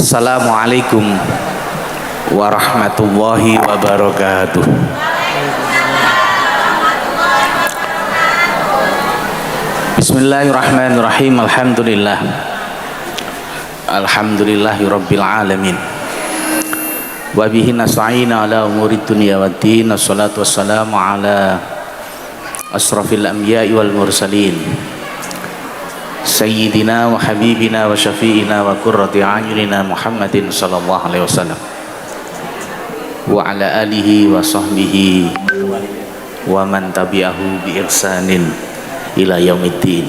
Assalamualaikum warahmatullahi wabarakatuh. Bismillahirrahmanirrahim. Alhamdulillahi rabbil alamin. Wa bihi nasta'inu ala umurid dunya waddin. Wassalatu wassalamu ala asrafil anbiya'i wal mursalin. Sayyidina wa habibina wa syafi'ina wa qurrati a'yunina Muhammadin sallallahu alaihi wasallam wa ala alihi wa sahbihi wa man tabi'ahu bi ihsanin ila yaumiddin.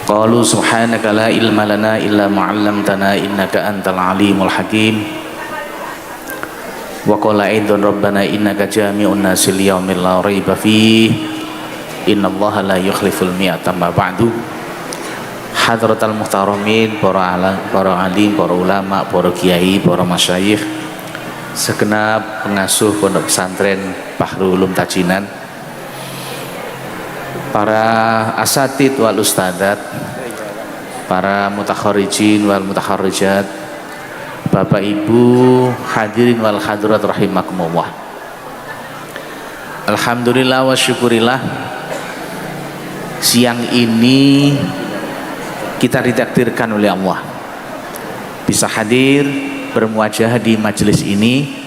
Qalu subhanaka la ilma lana illa ma 'allamtana innaka antal alimul hakim. Wa qala aidan rabbana innaka jami'un nasi liyaumil la raiba fihi. Innallaha la yukhliful mi'ata ma ba'du. Hadratal muhtaramin, para alim, para ulama, para kiai, para masyayikh, segenap pengasuh pondok pesantren Bahrul Ulum Tajinan, para asatid wal ustadat, para mutakharijin wal mutakharijat, Bapak Ibu hadirin wal hadirat rahimakumullah. Alhamdulillah wa syukurillah, siang ini kita ditakdirkan oleh Allah bisa hadir bermuajah di majelis ini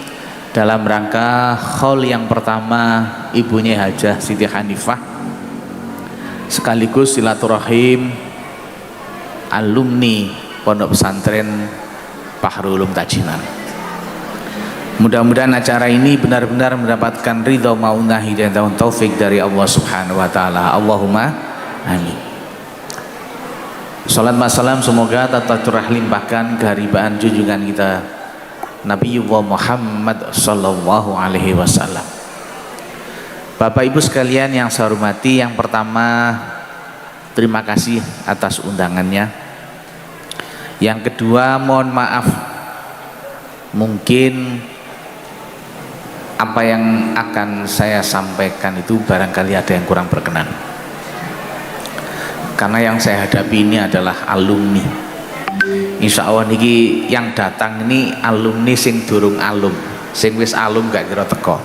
dalam rangka haul yang pertama ibunya Hajah Siti Hanifah, sekaligus silaturahim alumni Pondok Pesantren Bahrul Ulum Tajinan. Mudah-mudahan acara ini benar-benar mendapatkan ridha maunah hidayah dan taufik dari Allah Subhanahu wa taala. Allahumma amin. Salat wassalam semoga tetap terlimpahkan keharibaan junjungan kita Nabiullah Muhammad sallallahu alaihi wasallam. Bapak Ibu sekalian yang saya hormati, yang pertama terima kasih atas undangannya. Yang kedua mohon maaf, mungkin apa yang akan saya sampaikan itu barangkali ada yang kurang berkenan, karena yang saya hadapi ini adalah alumni. Insya Allah niki yang datang ini alumni sing durung alum, sing wis alum gak kira teko.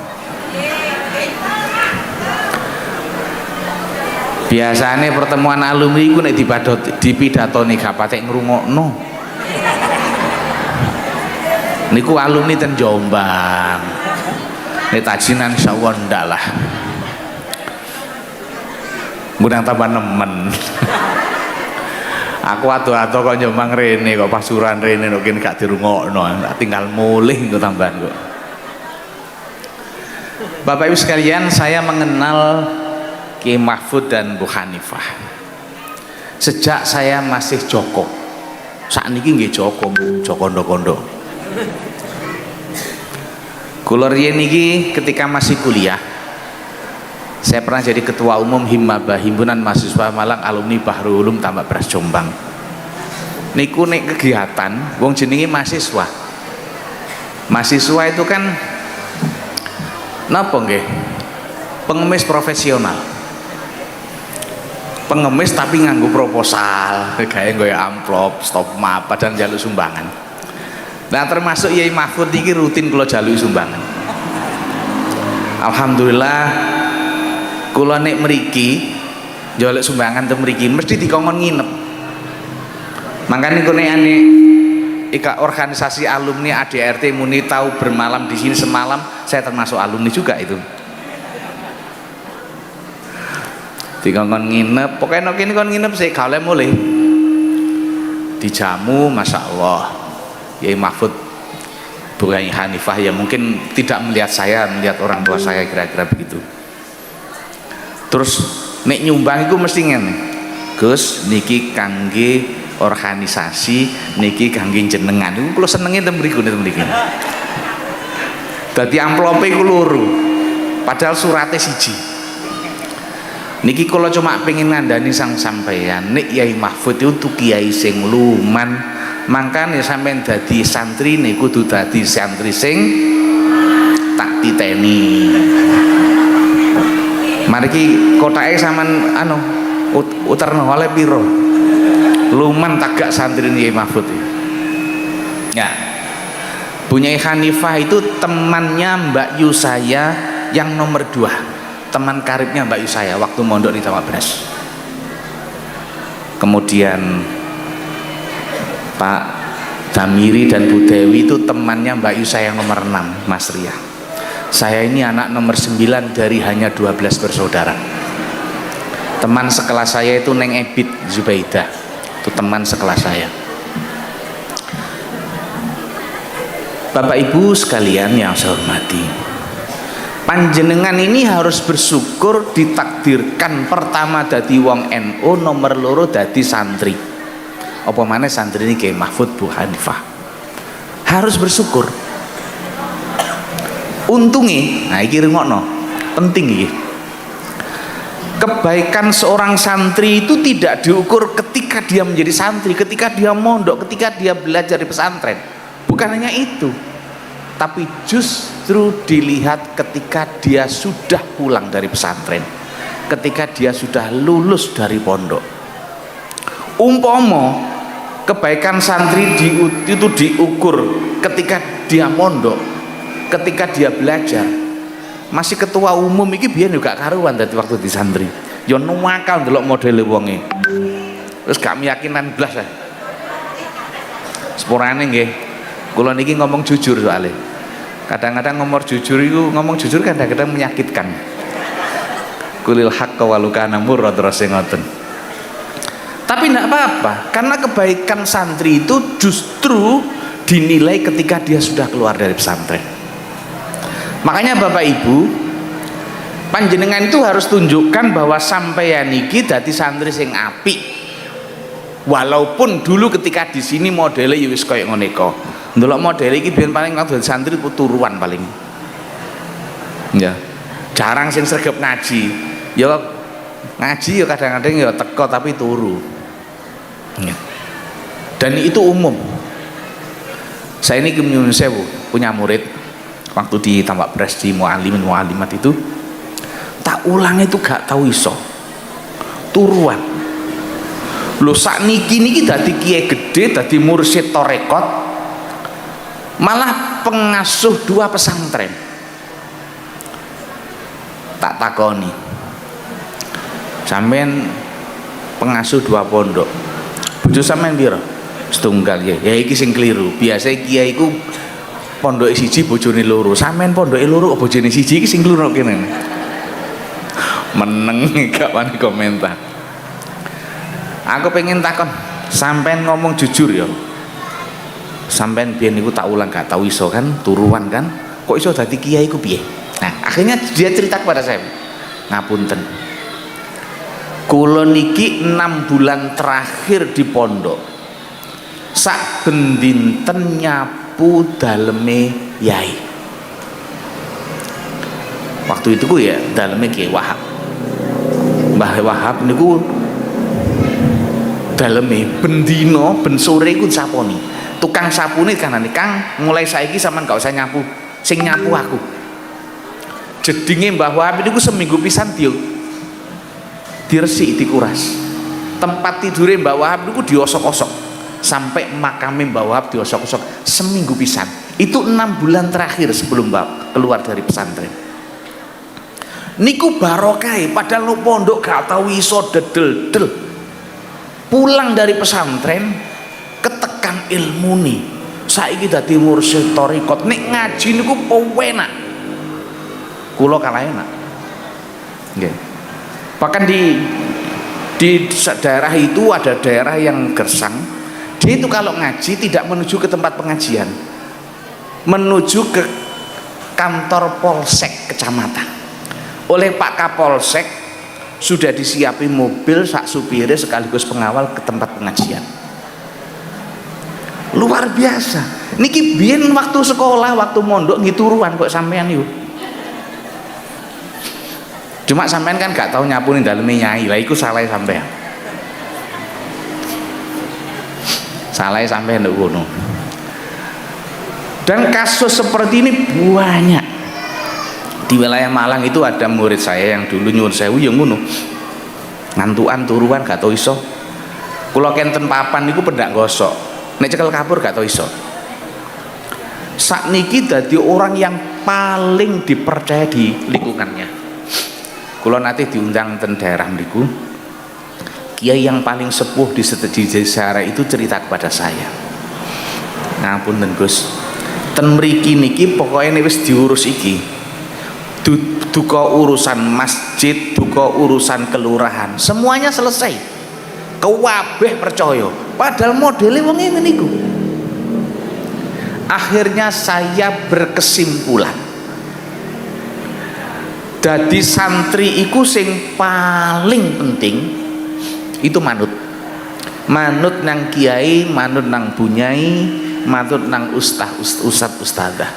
Biasanya pertemuan alumni itu nek dipidatoni gak patek ngrungokno. Niku alumni ten Jombang. Nek Tajinan insyaallah ndak lah. Ngundang tambah nemen. Aku ado-ado kok Jombang rene, kok Pasuruan rene kok kene gak dirungokno, tinggal mulih engko tambahan kok. Bapak Ibu sekalian, saya mengenal Kiai Mahfud dan Bu Hanifah sejak saya masih Joko. Sakniki nggih Joko kondo-kondo. Kula riyen niki ketika masih kuliah, saya pernah jadi ketua umum Himmabah, Himpunan Mahasiswa Malang Alumni Bahrul Ulum Tambak Beras Jombang. Niku nek kegiatan wong jenenge mahasiswa. Mahasiswa itu kan napa nggih? Pengemis profesional. Pengemis tapi nganggo proposal, gawe nggo amplop, stop map dan jaluk sumbangan. Nah termasuk Yai Mahfud ini rutin kalau jalui sumbangan. Alhamdulillah kalau nek meriki jaluk sumbangan tuh meriki mesti dikongkon nginep. Makanya kalau nek ane ika organisasi alumni ADRT muni tahu bermalam di sini semalam, saya termasuk alumni juga itu. Dikongkon nginep, pokoknya nek ini kon nginep sih kalau mulai dijamu, masya Allah. Yai Mahfud, Bu Hanifah ya mungkin tidak melihat saya, melihat orang tua saya, kira-kira begitu. Terus nek nyumbang itu mesti ngene, Gus niki kangge organisasi, niki kangge jenengan. Iku kula senenge ten mriku mriki. Dadi amplope iku loro, padahal surate siji. Niki kula cuma pengen ngandani sang sampeyan, nek Yai Mahfud itu kiai sing luman. Mangkane sampean dadi santri niku kudu dadi santri sing tak titeni. Mariki kotake sampean uterno oleh piro? Luman tagak santri Yai Mahfud. Ya, Bu Nyai Hanifah itu temannya Mbak Yu saya yang nomor 2, teman karibnya Mbak Yu saya waktu mondok di Tambak Beras. Kemudian Pak Damiri dan Bu Dewi itu temannya Mbak Yu saya yang nomor 6, Mas Ria. Saya ini anak nomor 9 dari hanya 12 bersaudara. Teman sekelas saya itu Neng Ebit Zubaidah, itu teman sekelas saya. Bapak Ibu sekalian yang saya hormati, panjenengan ini harus bersyukur ditakdirkan pertama dadi wong NU, nomor loro dadi santri. Apa maneh santri ini Kiai Mahfud Bu Hanifah. Harus bersyukur. Untungnya, nah iki rungokno, penting iki. Kebaikan seorang santri itu tidak diukur ketika dia menjadi santri, ketika dia mondok, ketika dia belajar di pesantren. Bukan hanya itu, tapi justru dilihat ketika dia sudah pulang dari pesantren, ketika dia sudah lulus dari pondok. Umpama kebaikan santri itu diukur ketika dia mondok, ketika dia belajar. Masih ketua umum iki biyen juga karuan dadi waktu di santri. Ya nuwakal ndelok modele wonge. Terus gak meyakinan blas ya. Sepurane nggih. Kula niki ngomong jujur soalnya. Kadang-kadang ngomong jujur kadang-kadang menyakitkan. Kulil haqqa walau kana murra terus ngoten. Tapi tidak apa-apa, karena kebaikan santri itu justru dinilai ketika dia sudah keluar dari pesantren. Makanya Bapak Ibu, panjenengan itu harus tunjukkan bahwa sampeyan iki dadi santri sing apik. Walaupun dulu ketika di sini modelnya ya wis koyo ngene kok. Ndelok modele iki biyen paling waktu santri turuan paling. Ya. Jarang sing sregep ngaji. Ya ngaji ya kadang-kadang ya teko tapi turu. Ya. Dan itu umum. Saya ini nyuwun sewu punya murid waktu di Tambak Beras di mualimin mualimat itu tak ulang itu gak tahu iso. Turuan. Lho sakniki niki dadi kiai gede, dadi mursyid tarekat, malah pengasuh 2 pesantren. Tak takoni, sampean pengasuh 2 pondok, bojo sampean pira? Setunggal ya. Ya iki sing keliru. Biasa kiai iku pondok siji bojone loro. Sampean pondoke loro bojone siji iki sing keliru kene. Meneng gak wani komentar. Aku pengen takon, sampean ngomong jujur ya. Sampean biyen niku tak ulang gak tahu iso kan, turuan kan. Kok iso dadi kiai iku piye? Nah, akhirnya dia cerita kepada saya. Ngapunten. Kula niki 6 bulan terakhir di pondok. Sak ben dinten nyapu daleme yai. Waktu itu ku ya daleme Kiai Wahab. Mbah Wahab niku daleme bendino ben sore iku saponi. Tukang sapune kanane, Kang, mulai saiki sampean gak usah nyapu, sing nyapu aku. Jedinge Mbah Wahab niku seminggu pisan diresik, dikuras. Tempat tidure Mbah Wahab niku diosok-osok sampai makame Mbah Wahab diosok-osok seminggu pisan. Itu 6 bulan terakhir sebelum Mbah keluar dari pesantren. Niku barokah, padahal no pondok gak tau iso dedel-del. Pulang dari pesantren ketekan ilmu nih. Saiki dadi mursyid tarekat, nek ngaji niku penak. Kula kalah enak. Nggih. Bahkan di daerah itu ada daerah yang gersang. Dia itu kalau ngaji tidak menuju ke tempat pengajian, menuju ke kantor polsek kecamatan. Oleh Pak Kapolsek sudah disiapin mobil sak supire sekaligus pengawal ke tempat pengajian. Luar biasa. Niki biyen waktu sekolah, waktu mondok ngituruan kok sampean yuk. Cuma sampean kan gak tahu nyapu ning daleme nyai. Lah iku salah sampean. Salah sampean nduk ngono. Dan kasus seperti ini banyak. Di wilayah Malang itu ada murid saya yang dulu nyuwun sewu ya ngono. Ngantukan turuan gak tau iso. Kula kenten papan niku pendak gosok. Nek cekel kapur gak tau iso. sakniki dadi orang yang paling dipercaya di lingkungannya. Kula nanti diundang ten daerah mriku, kiai yang paling sepuh di daerah itu cerita kepada saya, ngapunten Gus, ten mriki niki pokoknya wis diurus iki, duka urusan masjid, duka urusan kelurahan, semuanya selesai, kewabeh percaya, padahal modelnya wong ngene niku. Akhirnya saya berkesimpulan, dadi santri iku sing paling penting itu manut nang kiai, manut nang bunyai, manut nang ustadzah.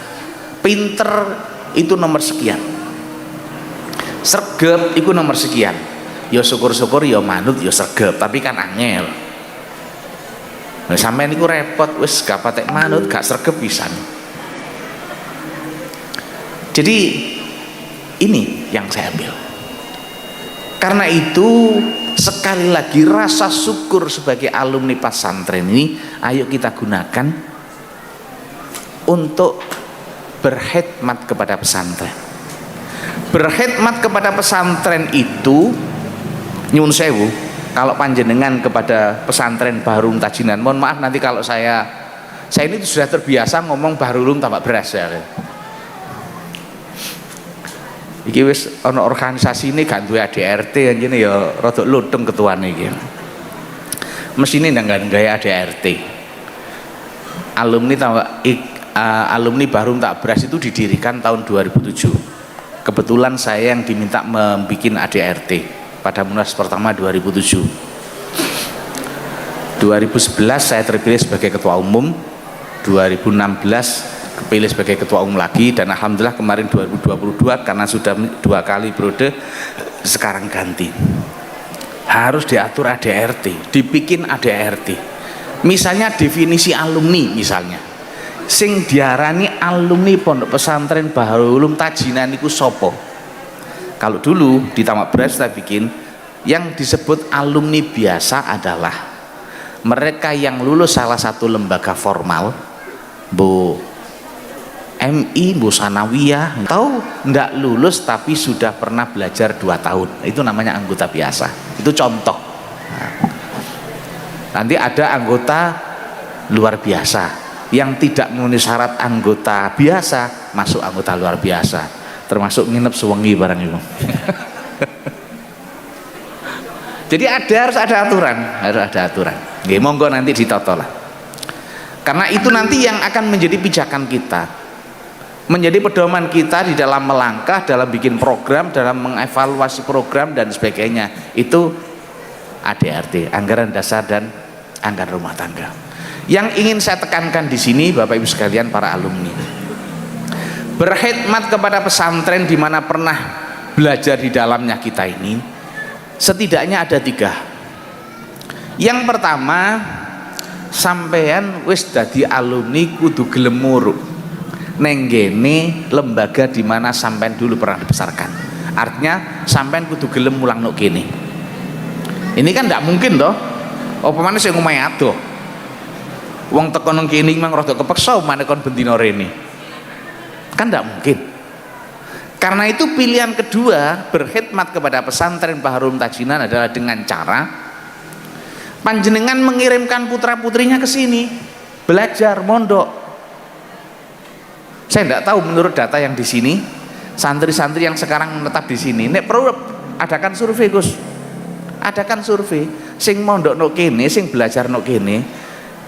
Pinter itu nomor sekian, sregep itu nomor sekian. Ya syukur-syukur ya manut ya sregep, tapi kan angel. Nah, sampeyan niku repot, wis gak patek manut, gak sregep pisan. Jadi ini yang saya ambil. Karena itu sekali lagi rasa syukur sebagai alumni pesantren ini ayo kita gunakan untuk berkhidmat kepada pesantren. Berkhidmat kepada pesantren itu nyun sewu, kalau panjenengan kepada pesantren Bahrul Tajinan, mohon maaf nanti kalau saya ini sudah terbiasa ngomong Bahrul tambak beras ya. Iki wis ana organisasi ini gak duwe ADRT anjene ya rada lutung ketuane iki. Mesine ndang gawe ADRT. Alumni Bahrul Tak Beras itu didirikan tahun 2007. Kebetulan saya yang diminta membikin ADRT pada Munas pertama 2007. 2011 saya terpilih sebagai ketua umum, 2016 kepilih sebagai ketua umum lagi, dan alhamdulillah kemarin 2022 karena sudah 2 kali periode sekarang ganti. Harus diatur ADRT, dibikin ADRT. Misalnya definisi alumni, misalnya sing diarani alumni Pondok Pesantren Bahrul Tajinan iku sopo. Kalau dulu di Tamak Beras kita bikin yang disebut alumni biasa adalah mereka yang lulus salah satu lembaga formal, Bu MI, Bu Sanawiyah, atau enggak lulus tapi sudah pernah belajar 2 tahun, itu namanya anggota biasa. Itu contoh. Nanti ada anggota luar biasa yang tidak memenuhi syarat anggota biasa, masuk anggota luar biasa, termasuk nginep sewengi barang itu. Jadi harus ada aturan. Nggih, monggo nanti ditata lah. Karena itu nanti yang akan menjadi pijakan kita, menjadi pedoman kita di dalam melangkah, dalam bikin program, dalam mengevaluasi program dan sebagainya. Itu ADRT, anggaran dasar dan anggaran rumah tangga. Yang ingin saya tekankan di sini, Bapak Ibu sekalian, para alumni, berkhidmat kepada pesantren di mana pernah belajar di dalamnya kita ini, setidaknya ada 3. Yang pertama, sampean wis dadi alumni kudu gelem muru neng gene lembaga di mana sampean dulu pernah dibesarkan. Artinya sampean kudu gelem mulang nok kene. Ini kan tidak mungkin toh. Apa maneh sing omahe adoh. Wong teko nang kene mang rada kepeksa maneh kon bendina rene. Kan tidak mungkin. Karena itu pilihan kedua berkhidmat kepada pesantren Bahrul Tajinan adalah dengan cara panjenengan mengirimkan putra putrinya ke sini belajar mondok. Saya tidak tahu menurut data yang di sini santri-santri yang sekarang menetap di sini, nek perlu adakan survei Gus, adakan survei sing mondok nok kene, sing belajar nok kene,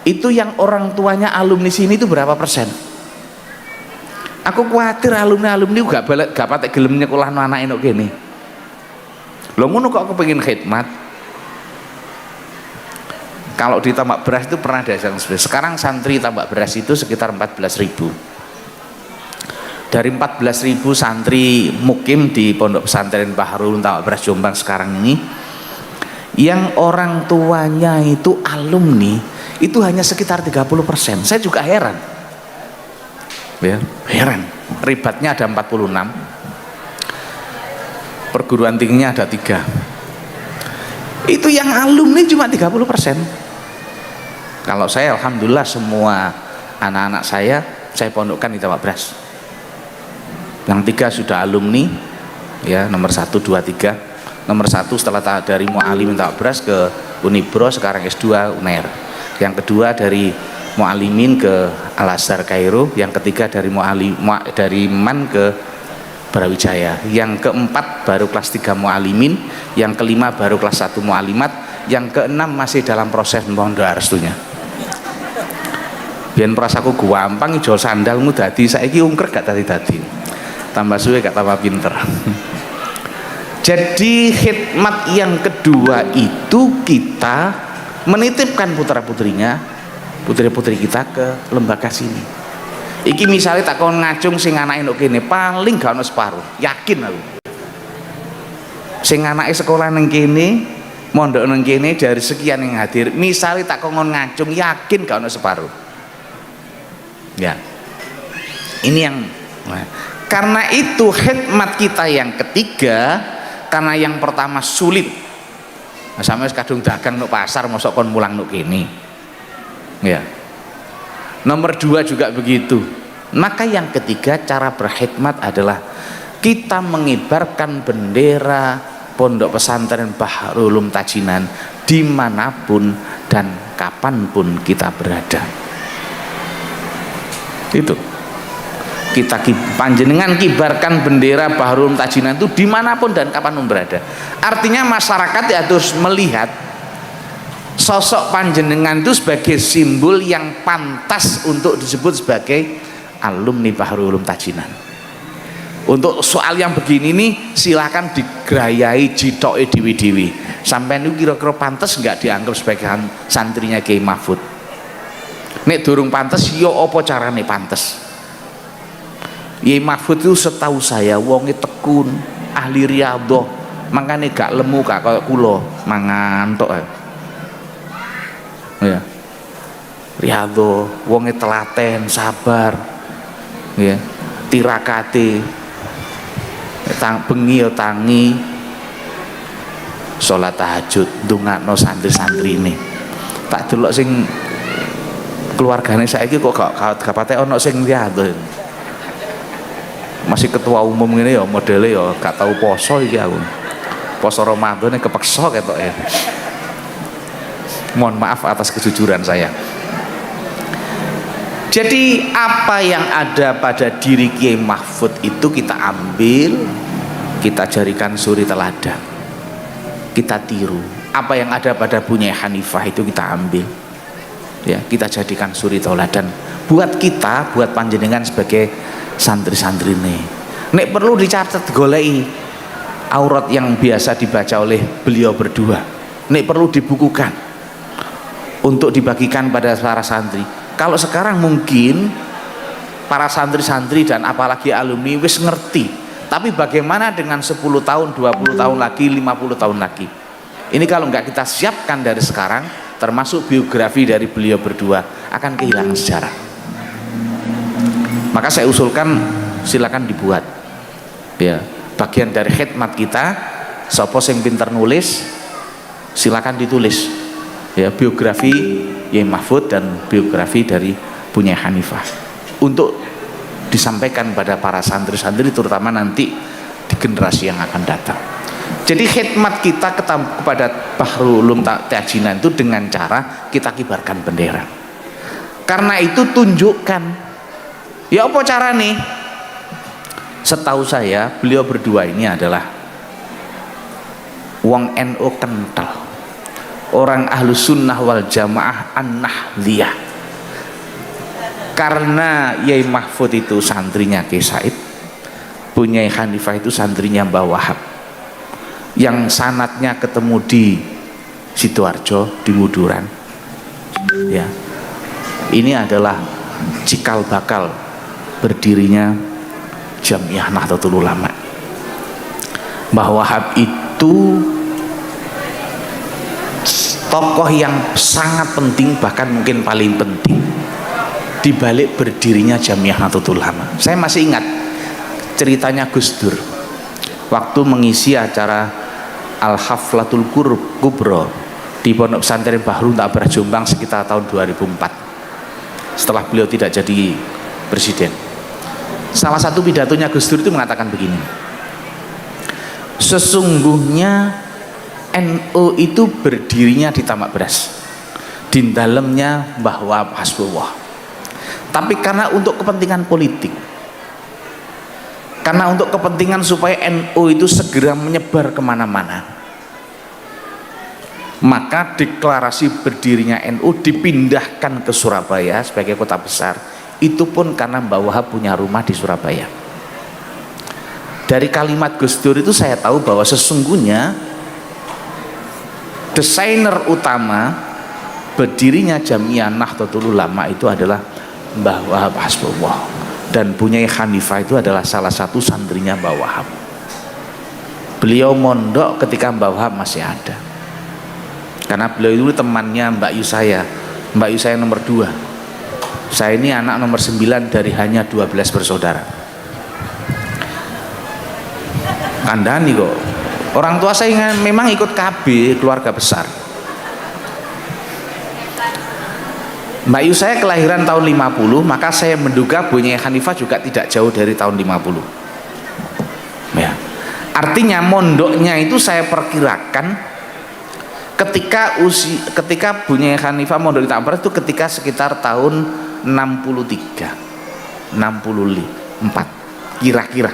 itu yang orang tuanya alumni sini itu berapa persen? Aku khawatir alumni gak patek gelem nyekolahno anake nok kene. Lho ngono kok kepengin khidmat. Kalau di Tambak Beras itu pernah ada yang sekarang santri Tambak Beras itu sekitar 14.000. Dari 14.000 santri mukim di Pondok Pesantren Bahrul Tambak Beras Jombang sekarang ini, yang orang tuanya itu alumni itu hanya sekitar 30%. Saya juga heran. Ya, heran. Ribatnya ada 46. Perguruan tingginya ada 3. Itu yang alumni cuma 30%. Kalau saya alhamdulillah semua anak-anak saya saya pondokkan di Tambak Beras. Yang 3 sudah alumni, ya, nomor 1, 2, 3. Nomor 1 setelah dari Mu'alimin Tambak Beras ke Unibro, sekarang S2 UNER. Yang kedua dari Mu'alimin ke Al-Azhar Kairo. Yang ketiga dari dari MAN ke Brawijaya. Yang keempat baru kelas 3 Mu'alimin. Yang kelima baru kelas 1 Mu'alimat. Yang keenam masih dalam proses mohon doa restunya. Biyen perasaku gampang ijol sandalmu dadi, saiki ungker gak dadi-dadi. Tambah suwe gak tambah pinter. Jadi khidmat yang kedua itu kita menitipkan putra-putrinya, putri-putri kita ke lembaga sini. Iki misalnya tak kon ngacung sing anake nduk kene paling gak ono separuh, yakin aku. Sing anake sekolah nang kene, mondok nang kene dari sekian yang hadir, misalnya tak kon ngacung yakin gak ono separuh. Ya. Ini yang karena itu khidmat kita yang ketiga, karena yang pertama sulit. Nah, sampe kadung dagang nuk pasar mosok kon mulang nuk kene. Ya. Nomor 2 juga begitu. Maka yang ketiga cara berkhidmat adalah kita mengibarkan bendera Pondok Pesantren Bahrul Ulum Tajinan dimanapun dan kapanpun kita berada. Itu kita panjenengan kibarkan bendera Bahrul Ulum Tajinan itu dimanapun dan kapanpun berada. Artinya masyarakat ya harus melihat sosok panjenengan itu sebagai simbol yang pantas untuk disebut sebagai alumni Bahrul Ulum Tajinan. Untuk soal yang begini nih silakan digerayai jitoke dewi-dewi. Sampai itu kira-kira pantas nggak dianggap sebagai santrinya Kiai Mahfud? Nek durung pantes yo apa carane pantes? Kiai Mahfud itu setahu saya wonge tekun, ahli riyadhah, makane gak lemu gak kaya kula mangan tok. Ya. Riyadhah, wonge telaten, sabar. Ya. Tirakate. Bengi yo tangi. Salat tahajud, ndongakno santri-santrine. Tak delok sing keluargane saiki kok gak patek ono sing riyadhah. Masih ketua umum ngene ya modele ya gak tahu poso iki aku. Poso Ramadan kepeksa ketoke. Mohon maaf atas kejujuran saya. Jadi apa yang ada pada diri Kiai Mahfud itu kita ambil, kita jadikan suri teladan, kita tiru. Apa yang ada pada Bunyai Hanifah itu kita ambil, ya kita jadikan suri teladan buat kita, buat panjenengan sebagai santri-santri nih. Nek perlu dicatat golei aurat yang biasa dibaca oleh beliau berdua. Nek perlu dibukukan untuk dibagikan pada para santri. Kalau sekarang mungkin para santri-santri dan apalagi alumni wis ngerti. Tapi bagaimana dengan 10 tahun, 20 tahun lagi, 50 tahun lagi? Ini kalau nggak kita siapkan dari sekarang, termasuk biografi dari beliau berdua akan kehilangan sejarah. Maka saya usulkan silakan dibuat. Ya, bagian dari khidmat kita, sapa sing pinter nulis, silakan ditulis. Ya, biografi Kiai Mahfud dan biografi dari Bunyai Hanifah untuk disampaikan pada para santri-santri terutama nanti di generasi yang akan datang. Jadi khidmat kita kepada Bahrul Ulum Tajinan itu dengan cara kita kibarkan bendera. Karena itu tunjukkan. Ya apa cara nih? Setahu saya beliau berdua ini adalah wong NU kental, orang Ahlus Sunnah wal Jamaah An-Nahdliyah. Karena Kiai Mahfud itu santrinya Kiai Said, Bunyai Hanifah itu santrinya Mbah Wahab, yang sanatnya ketemu di Sidoarjo, di Wuduran. Ya, ini adalah cikal bakal berdirinya Jamiah Nahdlatul Ulama. Mbah Wahab itu tokoh yang sangat penting, bahkan mungkin paling penting di balik berdirinya Jamiah Nahdlatul Ulama. Saya masih ingat ceritanya Gus Dur waktu mengisi acara Al-Haflatul Kubro di Pondok Pesantren Bahrul Ulum Jombang sekitar tahun 2004. Setelah beliau tidak jadi presiden. Salah satu pidatonya Gus Dur itu mengatakan begini, sesungguhnya NU itu berdirinya di tamak beras, di dalamnya Mbah Wahab Hasbullah, tapi karena untuk kepentingan politik, karena untuk kepentingan supaya NU itu segera menyebar kemana-mana, maka deklarasi berdirinya NU dipindahkan ke Surabaya sebagai kota besar. Itu pun karena Mbah Wahab punya rumah di Surabaya. Dari kalimat Gus Dur itu saya tahu bahwa sesungguhnya desainer utama berdirinya Jamiah Nahdlatul Ulama itu adalah Mbah Wahab Hasbullah, dan Bunyai Hanifah itu adalah salah satu santrinya Mbah Wahab. Beliau mondok ketika Mbah Wahab masih ada, karena beliau itu temannya Mbak Yusaya, Mbak Yusaya nomor 2. Saya ini anak nomor 9 dari hanya 12 bersaudara. Kandani kok. Orang tua saya memang ikut KB, keluarga besar. Mbak Yusaya kelahiran tahun 50, maka saya menduga Bunyai Hanifah juga tidak jauh dari tahun 50. Ya. Artinya mondoknya itu saya perkirakan ketika Bunyai Hanifah mondok di Tamak Beras itu ketika sekitar tahun 63, 64 kira-kira.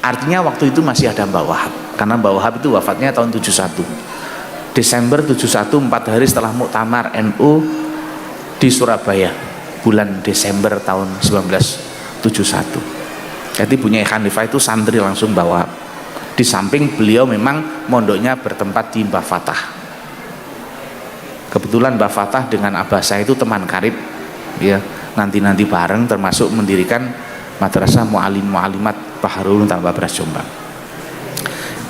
Artinya waktu itu masih ada Mbah Wahab, karena Mbah Wahab itu wafatnya tahun 71 Desember 71, 4 hari setelah muktamar NU di Surabaya bulan Desember tahun 1971. Jadi Bunyai Hanifah itu santri langsung Mbah Wahab. Di samping beliau memang mondoknya bertempat di Mbah Fatah. Kebetulan Mbah Fatah dengan abah saya itu teman karib, ya, nanti bareng, termasuk mendirikan madrasah mu'alim-mu'alimat Bahrul Ulum Tambak Beras Jombang.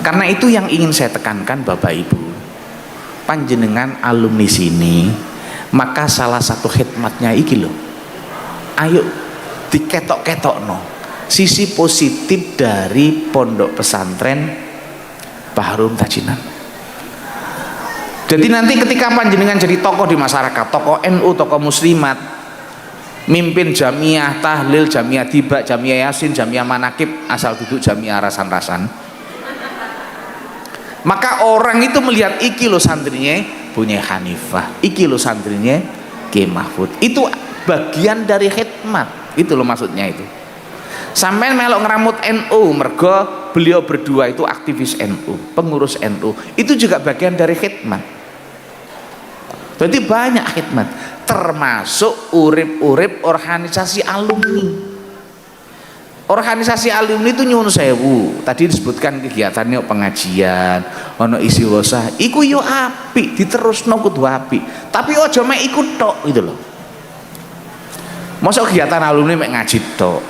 Karena itu yang ingin saya tekankan Bapak Ibu, panjenengan alumni sini, maka salah satu khidmatnya iki loh, ayo diketok-ketok no sisi positif dari pondok pesantren Bahrul Tajinan. Jadi nanti ketika panjenengan jadi tokoh di masyarakat, tokoh NU, tokoh muslimat, mimpin jamiah tahlil, jamiah tiba, jamiah yasin, jamiah manakib, asal duduk jamiah rasan-rasan, maka orang itu melihat iki lo santrinya Bunyai Hanifah, iki lo santrinya Ki Mahfud. Itu bagian dari khidmat, itu lo maksudnya itu. Sampai melok ngeramut NU mergo beliau berdua itu aktivis NU, pengurus NU, itu juga bagian dari khidmat. Jadi banyak khidmat, termasuk urip-urip organisasi alumni. Organisasi alumni itu nyuwun sewu, tadi disebutkan kegiatannya pengajian, ono isi wosah, iku yo apik, diterusno kudu apik, tapi ojo mek ikut tok gitu loh. Mosok kegiatan alumni mek ngaji tok.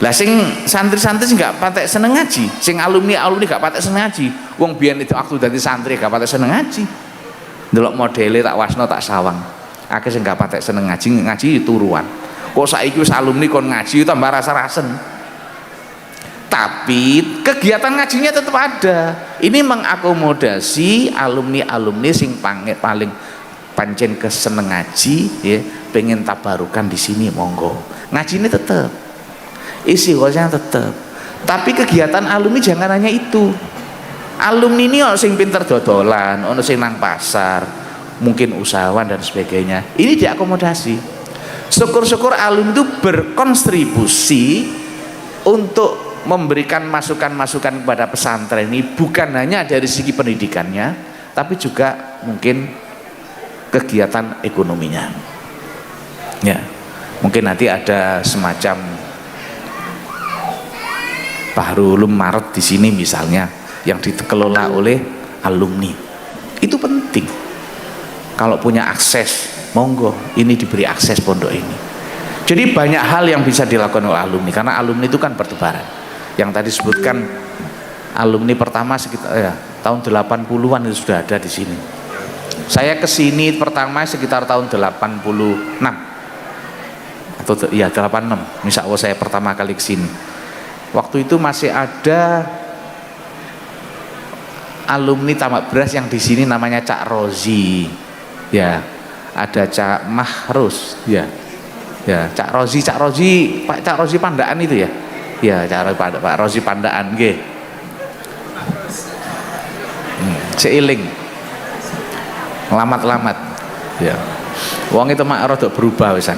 Lah sing santri-santri sing gak patek seneng ngaji, sing alumni gak patek seneng ngaji. Wong biyen itu waktu dadi santri gak patek seneng ngaji. Ndelok modele tak wasno tak sawang. Akeh sing gak patek seneng ngaji turuan. Kok saiki wis alumni kon ngaji tambah rasa-rasen. Tapi kegiatan ngajinya tetap ada. Ini mengakomodasi alumni sing paling pancen keseneng ngaji ya, pengen tabarukan di sini monggo. Ngajine tetap. Isi kosnya tetap, tapi kegiatan alumni jangan hanya itu. Alumni ini ono sing pinter dodolan, ono sing nang pasar, mungkin usahawan dan sebagainya. Ini diakomodasi. Syukur-syukur alumni itu berkontribusi untuk memberikan masukan-masukan kepada pesantren ini, bukan hanya dari segi pendidikannya, tapi juga mungkin kegiatan ekonominya. Ya, mungkin nanti ada semacam Bahrul Ulum Maret di sini misalnya yang dikelola oleh alumni. Itu penting. Kalau punya akses, monggo ini diberi akses pondok ini. Jadi banyak hal yang bisa dilakukan oleh alumni, karena alumni itu kan bertebaran. Yang tadi disebutkan alumni pertama sekitar tahun 80-an itu sudah ada di sini. Saya ke sini pertama sekitar tahun 86 atau ya 86. Misalnya saya pertama kali ke sini. Waktu itu masih ada alumni Tamak Beras yang di sini namanya Cak Rozi, ya, ada Cak Mahrus, ya, Ya, Cak Rozi, Cak Rozi Pandaan itu ya. Ya, Pak Rozi Pandaan nggih. Seiling. Lamat-lamat. Ya. Wong itu mak rada berubah wisan.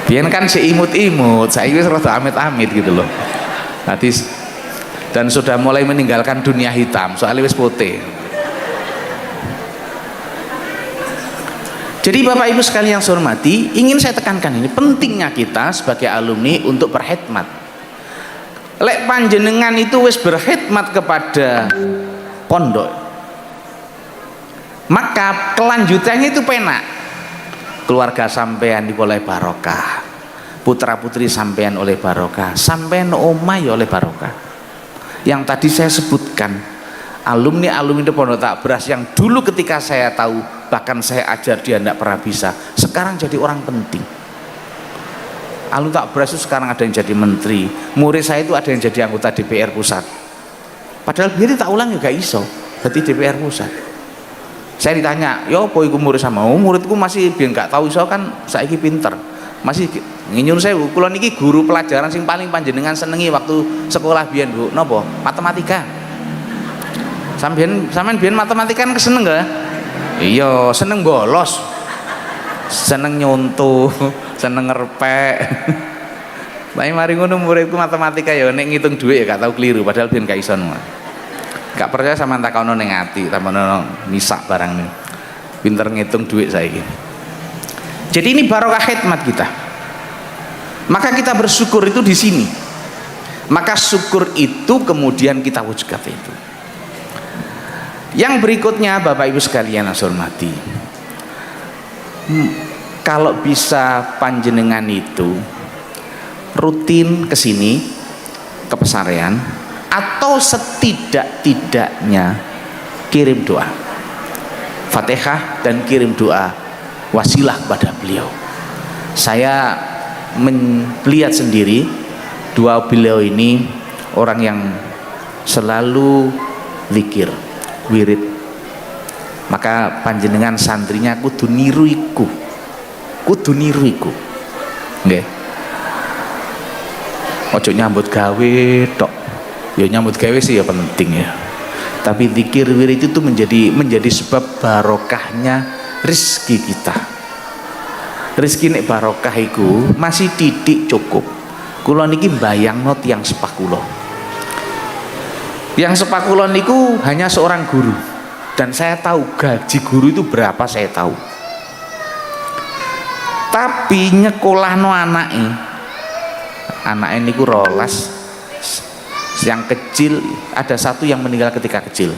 Biyen kan seimut-imut, saiki wis rada amit-amit gitu loh. Dan sudah mulai meninggalkan dunia hitam, soalnya wis putih. Jadi Bapak Ibu sekalian yang saya hormati, ingin saya tekankan ini pentingnya kita sebagai alumni untuk berkhidmat. Lek panjenengan itu wis berkhidmat kepada pondok, maka kelanjutannya itu penak. Keluarga sampean oleh barokah, putra putri sampean oleh barokah, sampean omah ya oleh barokah. Yang tadi saya sebutkan, alumni di Pondok Tak Beras yang dulu ketika saya tahu, bahkan saya ajar dia tidak pernah bisa, sekarang jadi orang penting. Alumni Tak Beras itu sekarang ada yang jadi menteri, murid saya itu ada yang jadi anggota DPR pusat, padahal biar tak ulang juga iso jadi DPR pusat. Saya ditanya, yo apa iku murid sama? Oh, muridku masih biar nggak tahu iso kan saiki pinter, masih nginyun saya. Kula niki guru pelajaran sing paling panjenengan senengi waktu sekolah biyen Bu, napa? Matematika. Sampean biyen matematika kan keseneng gak? Iya, seneng bolos, seneng nyontoh, seneng ngerpek. Tapi mari ngono muridku matematika ya nek ngitung duit ya gak tau keliru, padahal biyen gak iso. Gak percaya sama takono ning ati, takono misak barang nih. Pinter ngitung duit saiki. Jadi ini barokah khidmat kita. Maka kita bersyukur itu di sini. Maka syukur itu kemudian kita wujudkan itu. Yang berikutnya Bapak Ibu sekalian yang saya hormati, kalau bisa panjenengan itu rutin ke sini, ke pesantren, atau setidak-tidaknya kirim doa Fatihah dan kirim doa wasilah kepada beliau. Saya melihat sendiri dua beliau ini orang yang selalu zikir, wirid. Maka panjenengan santrinya kudu niru iku. Nggih. Ojo nyambut gawe tok. Ya nyambut gawe sih ya penting ya. Tapi zikir wirid itu menjadi sebab barokahnya rezeki kita. Rezeki nek barokah iku masih titik cukup. Kula niki bayangno tiyang sepakulo. Yang sepakulon niku hanya seorang guru, dan saya tahu gaji guru itu berapa, saya tahu. Tapi nyekolahno anake niku rolas, yang kecil ada satu yang meninggal ketika kecil,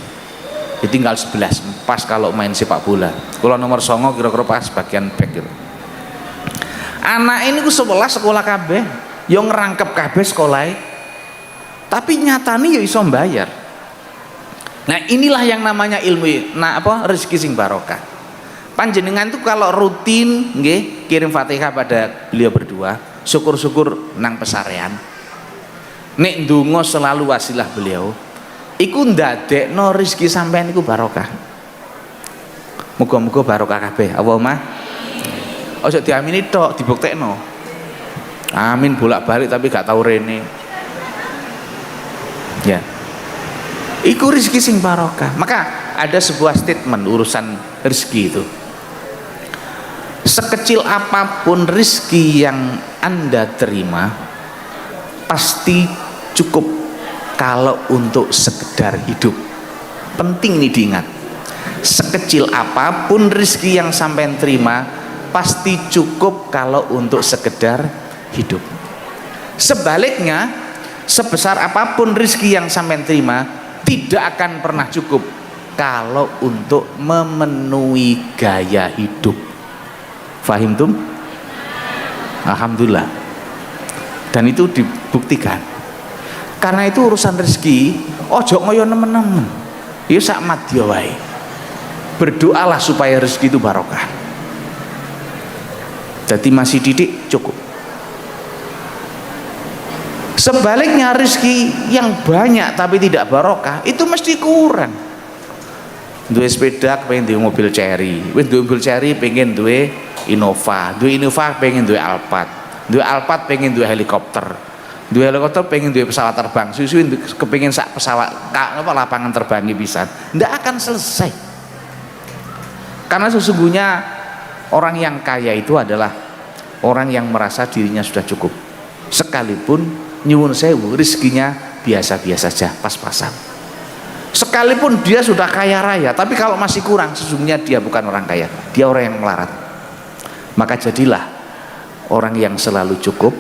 ditinggal 11 pas kalau main sepak bola. Kalau nomor 9 kira-kira pas bagian back gitu. Anak ini ku 11 sekolah kabeh, yang ngerangkep kabeh sekolah, tapi nyatanya ya iso bayar. Nah inilah yang namanya ilmu, rezeki sing barokah. Panjenengan itu kalau rutin nggih kirim Fatihah pada beliau berdua, syukur-syukur nang pesarean. Nek ndonga selalu wasilah beliau, iku ndadekno rezeki sampean iku barokah. Muga-muga barokah kabeh. Allahumma. Ojo diamini tok, dibuktekno. Amin bolak-balik tapi gak tau rene. Ya. Iku rezeki sing barokah. Maka ada sebuah statement urusan rezeki itu. Sekecil apapun rezeki yang Anda terima, pasti cukup kalau untuk sekedar hidup. Penting ini diingat. Sekecil apapun rezeki yang sampai terima, pasti cukup kalau untuk sekedar hidup. Sebaliknya, sebesar apapun rezeki yang sampai terima, tidak akan pernah cukup kalau untuk memenuhi gaya hidup. Fahim tum? Alhamdulillah. Dan itu dibuktikan. Karena itu urusan rezeki ojo ngoyo nemen-nemen. Ya sak madya wae. Berdoalah supaya rezeki itu barokah. Jadi masih didik cukup. Sebaliknya rezeki yang banyak tapi tidak barokah itu mesti kurang. Duwe sepeda pengen duwe mobil Cherry, wis duwe mobil Cherry pengen duwe Innova, duwe Innova pengen duwe Alphard, duwe Alphard pengen duwe helikopter, duwe helikopter pengen duwe pesawat terbang, susu kepengin sak pesawat apa lapangan terbangnya bisa, ndak akan selesai. Karena sesungguhnya orang yang kaya itu adalah orang yang merasa dirinya sudah cukup, sekalipun nyuwun sewu rezekinya biasa-biasa saja, pas-pasan. Sekalipun dia sudah kaya raya, tapi kalau masih kurang, sesungguhnya dia bukan orang kaya, dia orang yang melarat. Maka jadilah orang yang selalu cukup,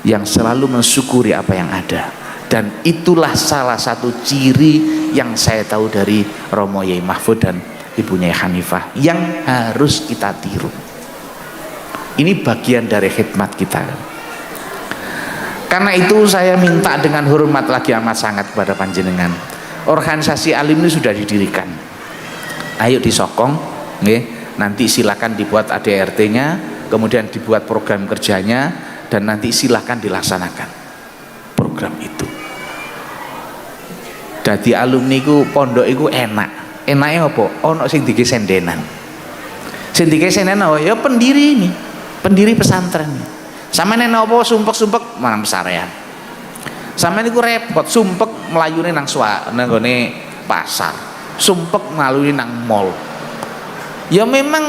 yang selalu mensyukuri apa yang ada. Dan itulah salah satu ciri yang saya tahu dari Romo Yai Mahfud dan Ibunya Hanifah yang harus kita tiru. Ini bagian dari khidmat kita. Karena itu saya minta dengan hormat lagi amat sangat kepada panjenengan. Organisasi alim ini sudah didirikan. Ayo disokong, nanti silakan dibuat ADRT-nya, kemudian dibuat program kerjanya, dan nanti silakan dilaksanakan program itu. Dadi alumni ku pondok iku enak. Enaknya apa? Ono sing dike sendenan. Sing dike sendenan ya pendiri ini, pendiri pesantren. Sama nek apa sumpek-sumpek marang pesarean. Sama niku repot, sumpek melayune nang nggone pasar. Sumpek melalui nang mall. Ya memang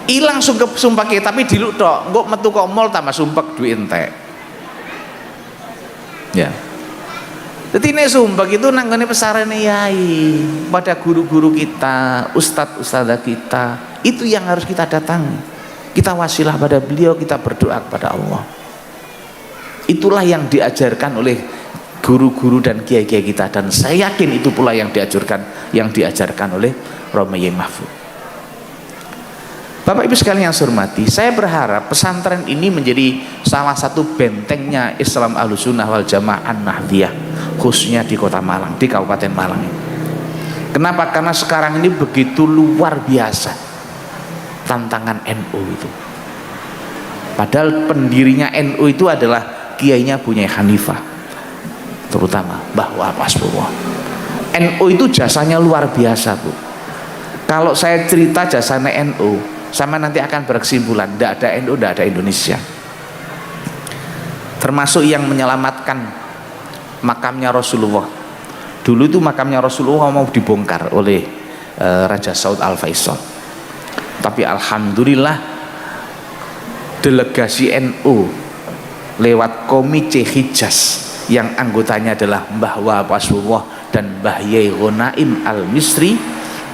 ilang sumpeke tapi diluk tok. Engko metu kok mall tambah sumpek duit entek. Ya. Jadi nek sumpek itu nang nggone pesarene yai, pada guru-guru kita, ustadz-ustadzah kita, itu yang harus kita datangi. Kita wasilah pada beliau, kita berdoa kepada Allah. Itulah yang diajarkan oleh guru-guru dan kiai-kiai kita, dan saya yakin itu pula yang diajarkan oleh Romo Yai Mahfud. Bapak Ibu sekalian yang saya hormati, saya berharap pesantren ini menjadi salah satu bentengnya Islam Ahlussunnah wal Jamaah Nahdliyah, khususnya di Kota Malang, di Kabupaten Malang ini. Kenapa? Karena sekarang ini begitu luar biasa tantangan NU itu. Padahal pendirinya NU itu adalah kiainya Bunyai Hanifah, terutama bahwa Rasulullah. NU itu jasanya luar biasa, Bu. Kalau saya cerita jasanya NU, sama nanti akan berkesimpulan, tidak ada NU, tidak ada Indonesia. Termasuk yang menyelamatkan makamnya Rasulullah. Dulu itu makamnya Rasulullah mau dibongkar oleh Raja Saud Al Faisal, tapi alhamdulillah delegasi NU lewat Komite Hijaz yang anggotanya adalah Mbah Wahab Rasulullah dan Mbah Yai Ghonaim Al Misri